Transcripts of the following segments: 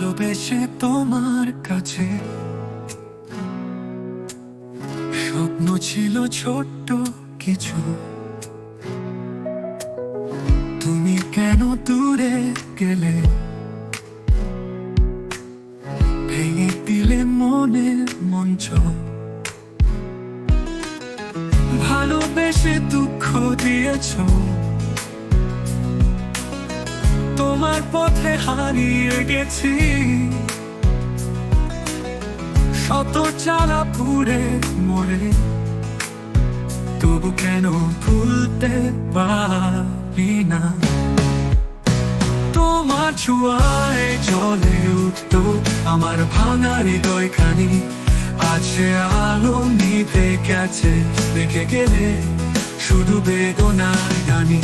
ভালোবেসে তোমার কাছে স্বপ্ন ছিল ছোট্ট কিছু, তুমি কেন দূরে গেলে, ভেঙে দিলে মনের মঞ্চ। ভালোবেসে দুঃখ দিয়েছ, তোমার পথে হারিয়ে গেছি। শত জ্বালা পুড়ে মরে, তবু কেন ভুলতে পারি না। তোমার ছোঁয়ায় জ্বলে উঠত আমার ভাঙা হৃদয়খানি, আজ সে আলো নিভে গেছে, রেখে গেলে শুধু বেদনার গানি।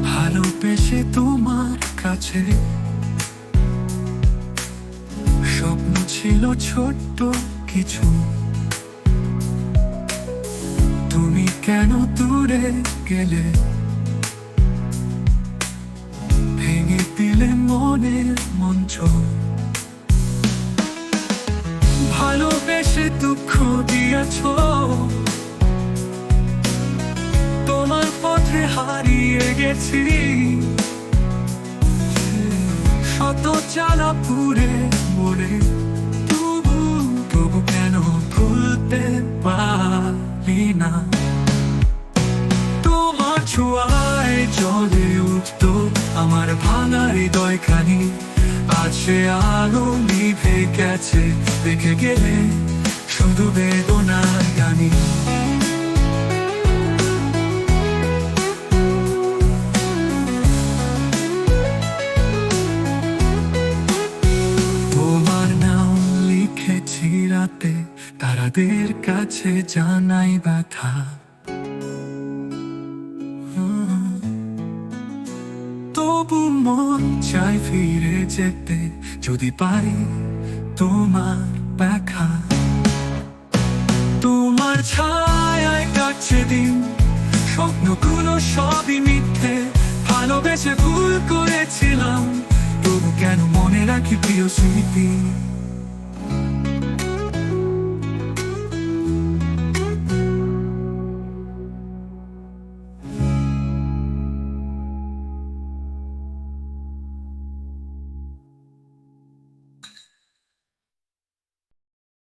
ভালোবেসে তোমার কাছে স্বপ্ন ছিল ছোট্ট কিছু, তুমি কেন দূরে গেলে, ভেঙে দিলে মনের মঞ্চ। ভালোবেসে দুঃখ দিয়েছ, তোমার পথে হারিয়ে গেছি। শত জ্বালা পুড়ে মরে, তবু কেন ভুলতে পারি না। তোমার ছোঁয়ায় জ্বলে উঠত আমার ভাঙা হৃদয়খানি, আজ সে আলো নিভে গেছে, রেখে গেলে শুধু বেদনার গানি। রাতে তারাদের কাছে জানাই ব্যথা, তবু মন চাই ফিরে যেতে, যদি পারি তোমার দেখা। তোমার ছায়ায় কাটছে দিন, স্বপ্নগুলো সবই মিথ্যে। ভালোবেসে ভুল করেছিলাম, তবু কেন মনে রাখি প্রিয় স্মৃতি।